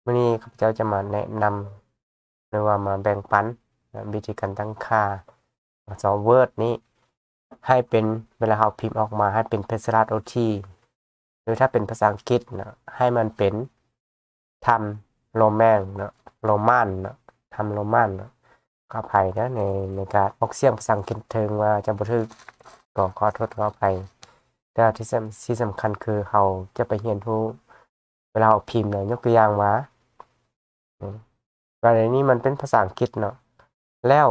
วันนี้ข้าพเจ้าจะมาแนะนำหรือว่ามาแบ่งปันวิธีการตั้งค่าซอฟต์แวร์นี้ให้เป็นเวลาเราพิมพ์ออกมาให้เป็นเพชรราชโอทีหรือถ้าเป็นภาษาอังกฤษนะให้มันเป็นทำโรแมนนะโรมันนะทำโรมันนะขออภัยนะในการออกเสียงภาษาอังกฤษเทิงว่าจะบ่ถูกก็ขอโทษขออภัยแต่ที่สำคัญคือเราจะไปเรียนรู้เวลาเราพิมพ์นะยกตัวอย่างว่า กรณีนี้มันเป็นภาษาอังกฤษเนาะแล้ว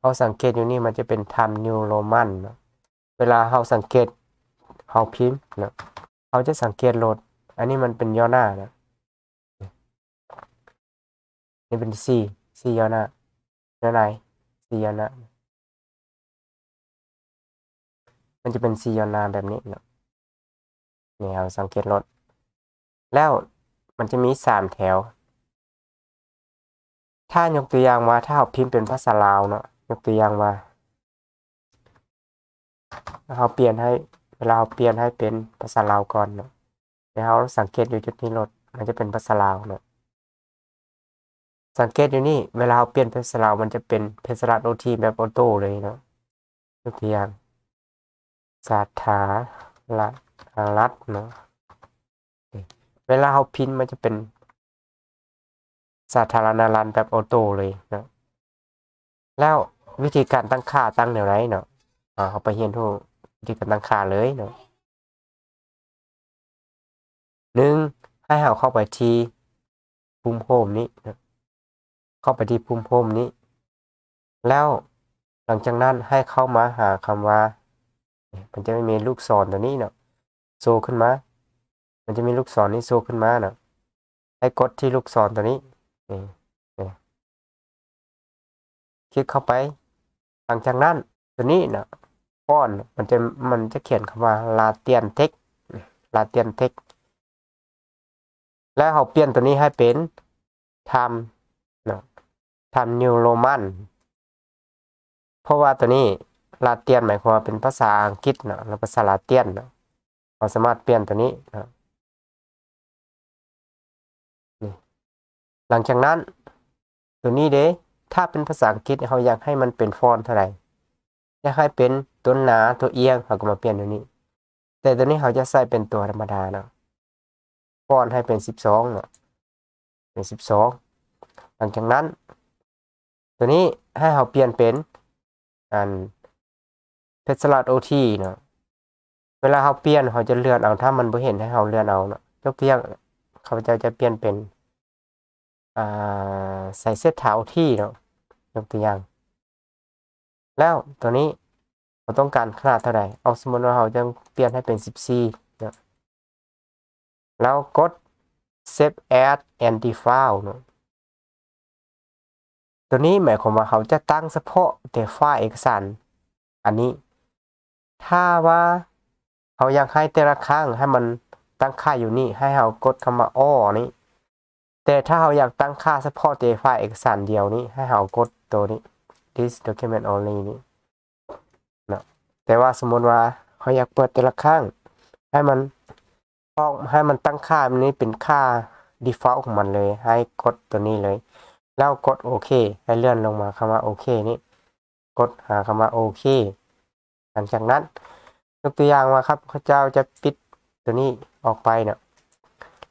เราสังเกตอยู่นี่มันจะเป็น Times New Roman เนาะเวลาเราสังเกตเราพิมพ์เนาะเราจะสังเกตโหลดอันนี้มันเป็นย่อหน้านะนี่เป็น C ย่อหน้าย่อไหน C ย่อหน้ามันจะเป็น C ย่อหน้าแบบนี้เนาะนี่เราสังเกตโหลดแล้วมันจะมี3แถวถ้ายกตัวอย่างว่าถ้าเราพิมพ์เป็นภาษาลาวเนาะยกตัวอย่างว่าเราเปลี่ยนให้เวลาเราเปลี่ยนให้เป็นภาษาลาวก่อนเนาะแล้วเราสังเกตอยู่จุดนี้โหลดมันจะเป็นภาษาลาวเนาะ สังเกตอยู่นี่เวลาเราเปลี่ยนเพชรลาวมันจะเป็นเพชรรัตน์โอทีแบบออโต้เลยเนาะยกตัวอย่างสาธารัฐรัฐเนาะเวลาเราพิมพ์มันจะเป็นสาธารณรัฐแบบออโต้เลยเนาะแล้ววิธีการตั้งค่าตั้งแนวไหนเนาะเขาไปเรียนรู้วิธีการตั้งค่าเลยเนาะหนึ่งให้เราเข้าไปที่ปุ่มโฮมนี้นะเข้าไปที่ปุ่มโฮมนี้แล้วหลังจากนั้นให้เข้ามาหาคำว่ามันจะไม่มีลูกศรตัวนี้เนาะโชว์ขึ้นมามันจะมีลูกศรนี้โชว์ขึ้นมาเนาะให้กดที่ลูกศรตัวนี้นี่นี่คลิกเข้าไปหลังจากนั้นตัวนี้เนาะฟอนต์มันจะเขียนคำว่าลาเตียนเทคลาเตียนเทคแล้วเขาเปลี่ยนตัวนี้ให้เป็นทำเนาะทำนิวโรมันเพราะว่าตัวนี้ลาเตียนหมายความว่าเป็นภาษาอังกฤษเนาะแล้วภาษาลาเตียนเนาะเราสามารถเปลี่ยนตัวนี้เนาะนี่หลังจากนั้นตัวนี้เด้ถ้าเป็นภาษาอังกฤษเขาอยากให้มันเป็นฟอนต์เท่าไหร่อยากให้เป็นตัวหนาตัวเอียงเขาก็มาเปลี่ยนตัวนี้แต่ตัวนี้เขาจะใส่เป็นตัวธรรมดาเนาะฟอนต์ให้เป็น12เนาะเป็น12หลังจากนั้นตัวนี้ให้เขาเปลี่ยนเป็นอันเพชรลาดโอทีเนาะเวลาเขาเปลี่ยนเขาจะเลื่อนเอาถ้ามันบ่เห็นให้เขาเลื่อนเอาเนาะยกตัวอย่างเขาจะเปลี่ยนเป็นอ่ใส่เสื้อเท้าที่เนาะยกตัวอย่างแล้วตัวนี้เราต้องการขนาดเท่าไหร่เอาสมมติว่าเราจะเปลี่ยนให้เป็น14เนาะแล้วกด save as and default เนาะตัวนี้หมายความว่าเขาจะตั้งเฉพาะแต่ไฟล์เอกสารอันนี้ถ้าว่าเขาอยากให้แต่ละครั้งให้มันตั้งค่าอยู่นี่ให้เรากดคำว่าอ้อนี้แต่ถ้าเราอยากตั้งค่าเฉพาะแต่ไฟล์เอกสารเดียวนี้ให้เรากดตัวนี้ this document only นี้เนาะแต่ว่าสมมติว่าเขาอยากเปิดแต่ละครั้งให้มันให้มันตั้งค่ามันนี้เป็นค่า default ของมันเลยให้กดตัวนี้เลยแล้วกดโอเคให้เลื่อนลงมาคำว่าโอเคนี้กดหาคำว่าโอเคหลังจากนั้นยกตัวอย่างว่าครับข้าเจ้าจะปิดตัวนี้ออกไปเนาะ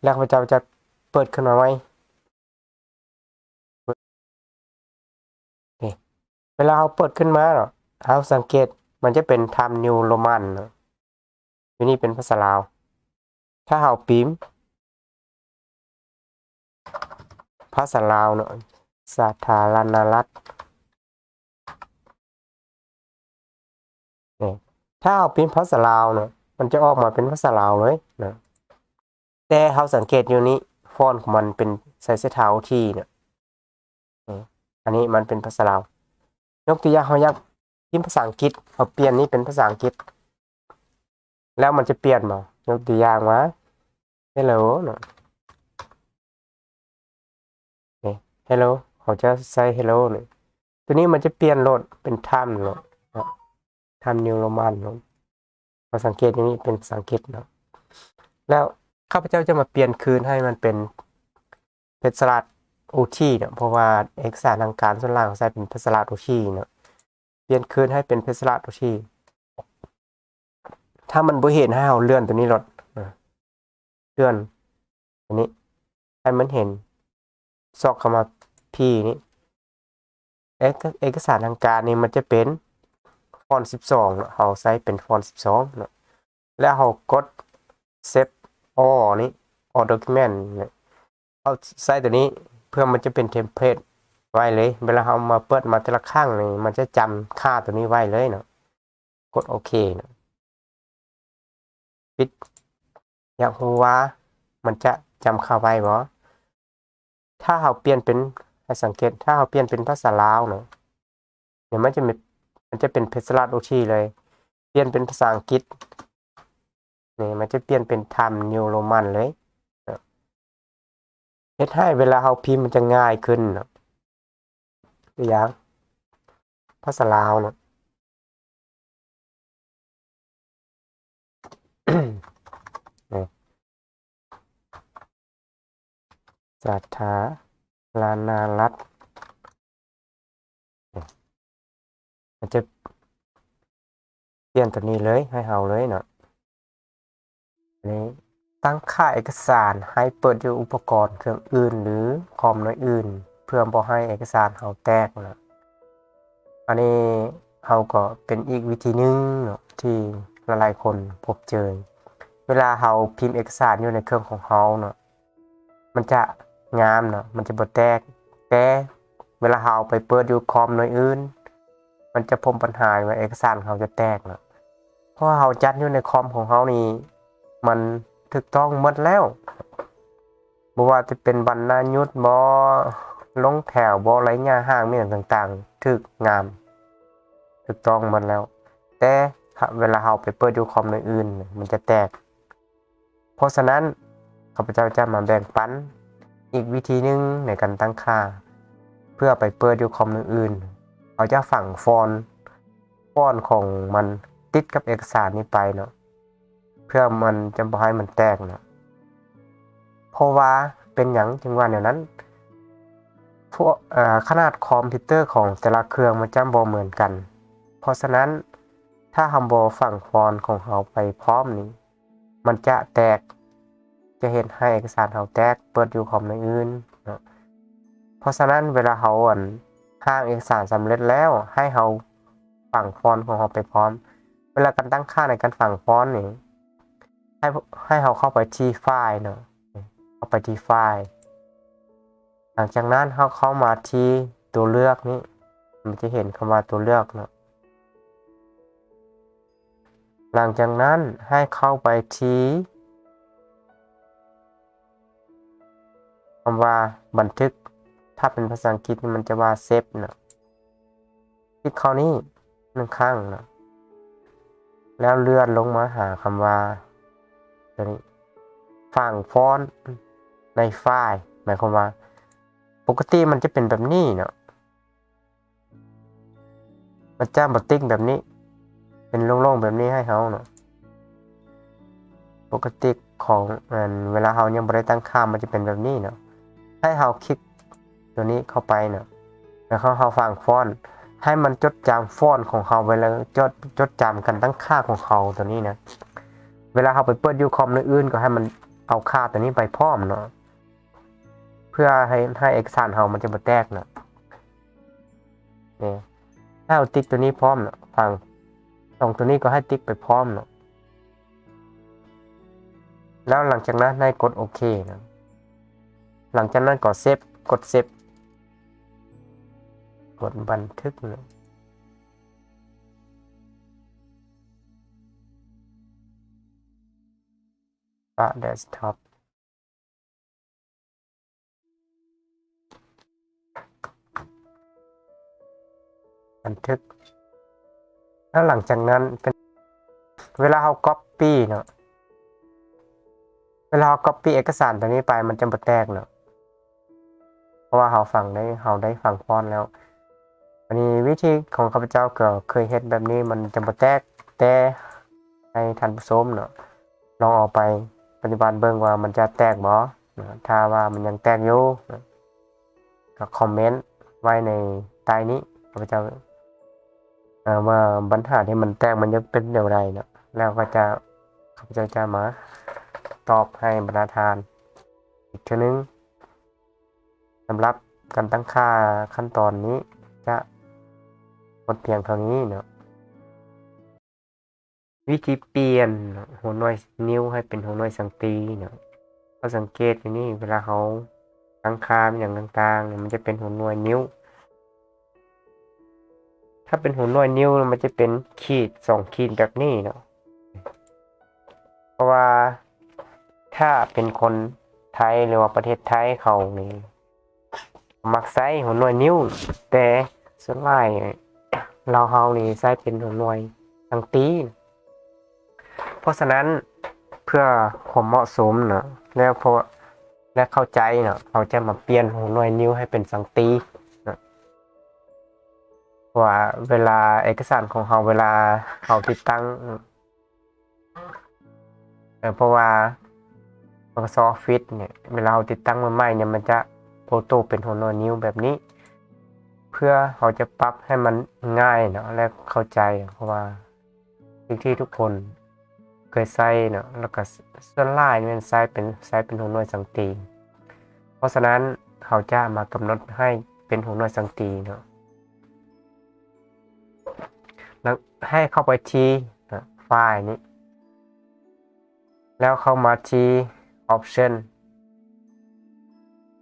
แล้วข้าเจ้าจะเปิดขึ้นมาไว้นี่เวลาเราเปิดขึ้นมาเนาะเราสังเกตมันจะเป็น Time New Roman เนาะอยู่นี่เป็นภาษาลาวถ้าเราพิมพ์ภาษาลาวเนาะสาธารณรัฐนี่ถ้าเราพิมพ์ภาษาลาวเนาะมันจะออกมาเป็นภาษาลาวเลยเนาะแต่เราสังเกตอยู่นี้ฟอนต์ของมันเป็นใส่เสื้อเท้าที่เนี่ยอันนี้มันเป็นภาษาลาวยกตัวอย่างเขาอยากพิมพ์ภาษาอังกฤษเขาเปลี่ยนนี้เป็นภาษาอังกฤษแล้วมันจะเปลี่ยนมายกตัวอย่างว่า hello เนาะนี่ hello เขาจะใส่ hello เนี่ยตัวนี้มันจะเปลี่ยนโหลดเป็น time เนาะ time new roman เนาะเราสังเกตอย่างนี้เป็นภาษาอังกฤษเนาะแล้วข้าพเจ้าจะมาเปลี่ยนคืนให้มันเป็นเพ เพชรสลัดโอทีเนาะเพราะว่าเอกสารทางการส่วนล่างเขาใช้เป็นเพชรสลัดโอทีเนาะเปลี่ยนคืนให้เป็นเพชรสลัดโอทีถ้ามันบ่เห็นให้เราเลื่อนตัวนี้ลดเลื่อนอันนี้ให้มันเห็นซอกเข้ามาพี่นี่เอกสารทางการนี่มันจะเป็นฟอนต์12เนาะเราใช้เป็นฟอนต์12เนาะแล้วเรากด Save All นี่ All Document เนี่ยเอาใส่ตัวนี้เพื่อมันจะเป็นเทมเพลตไว้เลยเวลาเรามาเปิดมาแต่ละครั้งนี่มันจะจำค่าตัวนี้ไว้เลยเนาะกดโอเคเนาะปิดอยากรู้ว่ามันจะจำค่าไว้บ่ถ้าเราเปลี่ยนเป็นให้สังเกตถ้าเราเปลี่ยนเป็นภาษาลาวเนาะเดี๋ยวมันจะเป็นเพชรสลัดโอทีเลยเปลี่ยนเป็นภาษาอังกฤษนี่มันจะเปลี่ยนเป็น Times New Roman เลยเฮ็ดให้เวลาเราพิมพ์มันจะง่ายขึ้นเนาะตัวอย่างภาษาลาวเนาะ นี่สาธารณรัฐมันจะเปลี่ยนตัวนี้เลยให้เราเลยเนาะนี่ตั้งค่าเอกสารให้เปิดอยู่อุปกรณ์เครื่องอื่นหรือคอมน้อยอื่นเพื่อบ่ให้เอกสารเราแตกเนาะอันนี้เราก็เป็นอีกวิธีหนึงเนาะที่หลายๆคนพบเจอเวลาเราพิมพ์เอกสารอยู่ในเครื่องของเราเนาะมันจะงามเนาะมันจะบ่แตกแต่เวลาเราไปเปิดอยู่คอมน้อยอื่นมันจะพบปัญหาว่าเอกสารเขาจะแตกเนาะเพราะเราจัดอยู่ในคอมของเรานี่มันถูกต้องหมดแล้วบ่ว่าจะเป็นบรรณายุกต์บ่ลงแถวบ่ระยะห่างมีต่างๆถูกงามถูกต้องหมดแล้วแต่เวลาเราไปเปิดอยู่คอมอื่นๆมันจะแตกเพราะฉะนั้นข้าพเจ้าจะมาแบ่งปันอีกวิธีหนึงในการตั้งค่าเพื่อไปเปิดอยู่คอมอื่นๆเขาจะฝังฟอนต์ของมันติดกับเอกสารนี้ไปเนาะเพื่อมันจะบ่ให้มันแตกเนาะเพราะว่าเป็นหยังจึงว่าแนวนั้นพวกขนาดคอมพิวเตอร์ของแต่ละเครื่องมันจะบ่เหมือนกันเพราะฉะนั้นถ้าเราบ่ฝังฟอนต์ของเราไปพร้อมนี้มันจะแตกจะเฮ็ดให้เอกสารเราแตกเปิดอยู่คอมอื่นเนาะเพราะฉะนั้นเวลาเราสร้างเอกสารสำเร็จแล้วให้เราฝังฟอนต์ของเราไปพร้อมเวลาการตั้งค่าในการฝังฟอนต์นี่ให้เราเข้าไปที่ไฟล์เนาะเข้าไปที่ไฟล์หลังจากนั้นเราเข้ามาที่ตัวเลือกนี้มันจะเห็นคำว่าตัวเลือกเนาะหลังจากนั้นให้เข้าไปที่คำว่าบันทึกถ้าเป็นภาษาอังกฤษมันจะว่าเซฟเนาะคลิกเข้านี้1ครั้งเนาะแล้วเลื่อนลงมาหาคำว่าตัวนี้ฝังฟอนต์ในไฟล์หมายความว่าปกติมันจะเป็นแบบนี้เนาะมันจะบ่ติ๊กแบบนี้เป็นโล่งๆแบบนี้ให้เขาเนาะปกติของเวลาเรายังบ่ได้ตั้งค่ามันจะเป็นแบบนี้เนาะให้เราคลิกตัวนี้เข้าไปเนาะแล้วเราฝังฟอนต์ให้มันจดจำฟอนต์ของเราไว้แล้วจดจำกันตั้งค่าของเขาตัวนี้นะเวลาเราไปเปิดอยู่คอมอื่นๆก็ให้มันเอาค่าตัวนี้ไปพร้อมเนาะเพื่อให้เอกสารเรามันจะบ่แตกเนาะนี่ถ้าเราติ๊กตัวนี้พร้อมเนาะฝั่งตรงตัวนี้ก็ให้ติ๊กไปพร้อมเนาะแล้วหลังจากนั้นให้กดโอเคนะหลังจากนั้นก็กดเซฟกดบันทึกนะเดสก์ท็อปบันทึกแล้วหลังจากนั้นเป็นเวลาเรา copy เนาะเวลาเรา copy เอกสารตัวนี้ไปมันจะบ่แตกเนาะเพราะว่าเราได้ฝังฟอนต์แล้วอันนี้วิธีของข้าพเจ้าก็เคยเฮ็ดแบบนี้มันจะบ่แตกแต่ให้ท่านผู้ชมเนาะลองเอาไปปฏิบัติเบิ่งว่ามันจะแตกบ่ ถ้าว่ามันยังแตกอยู่ก็คอมเมนต์ไว้ในใต้นี้ข้าพเจ้าว่าปัญหาที่มันแตกมันจะเป็นอย่างไรเนาะแล้วก็จะข้าพเจ้าจะมาตอบให้บรรณาทานอีกทีนึงสำหรับการตั้งค่าขั้นตอนนี้จะหมดเพียงเท่านี้เนาะวิธีเปลี่ยนหัวหน่วยนิ้วให้เป็นหัวหน่วยสังตีเนาะเขาสังเกตอยู่นี่เวลาเขาตั้งค่าอย่างต่างๆเนี่ยมันจะเป็นหัวหน่วยนิ้วถ้าเป็นหัวหน่วยนิ้วมันจะเป็นขีด2ขีดแบบนี้เนาะเพราะว่าถ้าเป็นคนไทยหรือว่าประเทศไทยเขานี่มักใช้หัวหน่วยนิ้วแต่ส่วนใหญ่เราเฮานี่ใช้เป็นหัวหน่วยสังตีเพราะฉะนั้นเพื่อความเหมาะสมเนาะแล้วเพราะและเข้าใจเนาะเขาจะมาเปลี่ยนหัวหน่วยนิ้วให้เป็นสังตีเนาะว่าเวลาเอกสารของเขาเวลาเขาติดตั้งเพราะว่า Microsoft Office เนี่ยเวลาเราติดตั้งใหม่ๆเนี่ยมันจะโอโต้เป็นหัวหน่วยนิ้วแบบนี้ เพื่อเขาจะปรับให้มันง่ายเนาะและเข้าใจเพราะว่าที่ทุกคนเคยใช้เนาะแล้วก็ส่วนหลายมันใช้เป็นหัวหน่วยสังตีเพราะฉะนั้นเขาจะมากำหนดให้เป็นหัวหน่วยสังตีเนาะแล้วให้เข้าไปที่ไฟล์นี้แล้วเข้ามาที่ option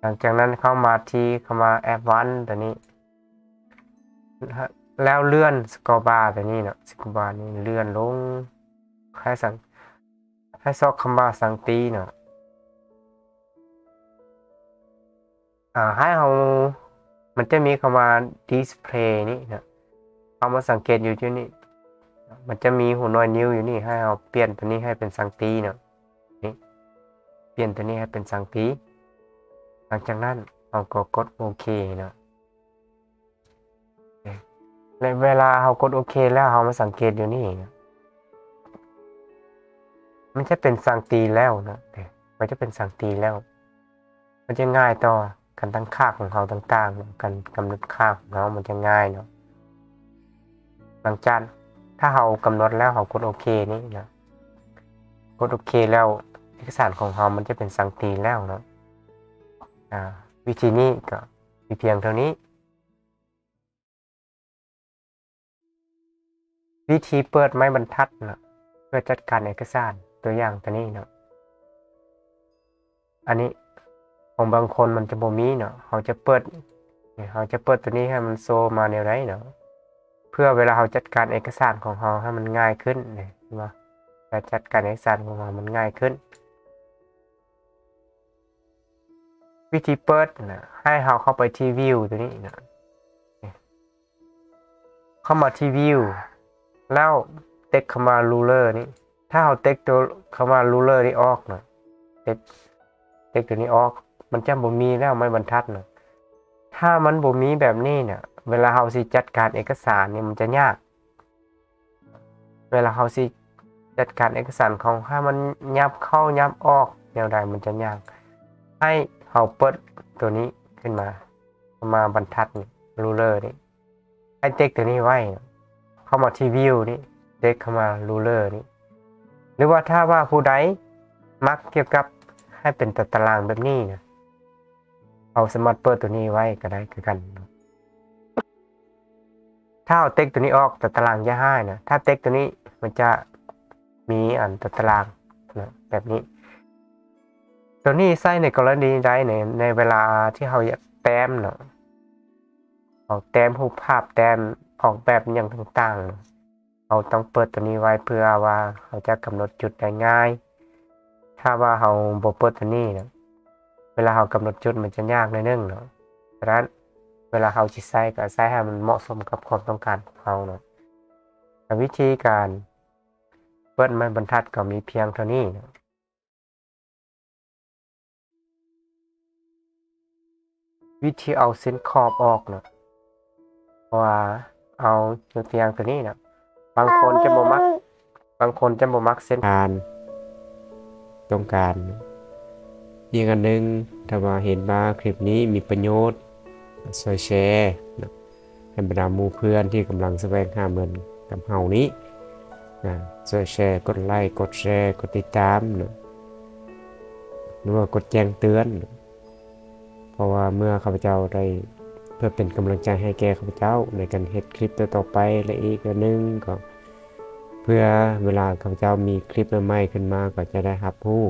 หลังจากนั้นเข้ามาที่คำว่า advanced ตัวนี้แล้วเลื่อนสกอร์บาร์ตัวนี้เนาะสกอร์บาร์นี้เลื่อนลงให้ซอกคำว่าสังตีเนาะให้เรามันจะมีคำว่า display นี่เนาะเอามาสังเกตอยู่ที่นี่มันจะมีหัวหน่วยนิ้วอยู่นี่ให้เราเปลี่ยนตัวนี้ให้เป็นสังตีเนาะนี่เปลี่ยนตัวนี้ให้เป็นสังตีหลังจากนั้นเราก็กดโอเคเนาะในเวลาเรากดโอเคแล้วเรามาสังเกตอยู่นี่มันจะเป็นสังตีแล้วนะมันจะเป็นสังตีแล้ว มันจะง่ายต่อการตั้งค่าของเราต่างๆการกำหนดค่าของเรามันจะง่ายเนาะหลังจากถ้าเรากำหนดแล้วเรากดโอเคนี่นะกดโอเคแล้วเอกสารของเรามันจะเป็นสังตีแล้วเนาะวิธีนี้ก็มีเพียงเท่านี้วิธีเปิดไม้บรรทัดนะเพื่อจัดการเอกสารตัวอย่างตัวนี้เนาะอันนี้ของบางคนมันจะบ่มีเนาะเขาจะเปิดตัวนี้ให้มันโซมาในไรเนาะเพื่อเวลาเราจัดการเอกสารของเราให้มันง่ายขึ้นเนี่ยว่าการจัดการเอกสารของเรามันง่ายขึ้นวิธีเปิดนะให้เราเข้าไปที่วิวตัวนี้นะเข้ามาที่วิวแล้วเต็กคำว่า ruler นี่ถ้าเราเต็กตัวคำว่า ruler นี่ออกนะเต็กตัวนี้ออกมันจะบ่มีแล้วไม่บรรทัดนะถ้ามันบ่มีแบบนี้เนี่ยเวลาเราสิจัดการเอกสารเนี่ยมันจะยากเวลาเราสิจัดการเอกสารของถ้ามันยับเข้ายับออกแนวใดมันจะยากให้เราเปิดตัวนี้ขึ้นมาบรรทัดนี่ ruler นี่ให้เต็กตัวนี้ไว้เข้ามาที่วิวนี่เต็กเข้ามา ruler นี่หรือว่าถ้าว่าผู้ใดมักเกี่ยวกับให้เป็นตารางแบบนี้นะเอาสามารถเปิดตัวนี้ไว้ก็ได้คือกันถ้าเอาเต็กตัวนี้ออกตารางจะให้นะถ้าเต็กตัวนี้มันจะมีตารางนะแบบนี้ตัวนี้ใช้ในกรณีใดในเวลาที่เราอยากแต้มเนาะเอาแต้มรูปภาพแต้มออกแบบอย่างต่างๆเราต้องเปิดตัวนี้ไว้เพื่อว่าเขาจะกำหนดจุดได้ง่ายถ้าว่าเราบ่เปิดตัวนี้นะเวลาเรากำหนดจุดมันจะยากในอยนึงเนาะดังนั้นเวลาเราสิใช้ก็ใช้ให้มันเหมาะสมกับความต้องการของเราเนาะวิธีการเปิดไม้บรรทัดก็มีเพียงเท่านี้นะวิธีเอาเส้นขอบออกเนาะเพราะว่าเอาตัวอย่างตัวนี้นะบางคนจะบ่มักเส้นการตรงการ อีกอันหนึ่งถ้าว่าเห็นว่าคลิปนี้มีประโยชน์ช่วยแชร์นะให้บรรดาหมู่เพื่อนที่กำลังแสวงหาเงินกับเฮานี้นะช่วยแชร์กดไลค์กดแชร์กดติดตามนะหรือว่ากดแจ้งเตือนนะเพราะว่าเมื่อข้าพเจ้าได้เพื่อเป็นกำลังใจให้แก่ข้าพเจ้าในการเฮ็ดคลิปต่อๆไปและอีกอันหนึงก็เพื่อเวลาข้าพเจ้ามีคลิปใหม่ๆขึ้นมาก็จะได้รับรู้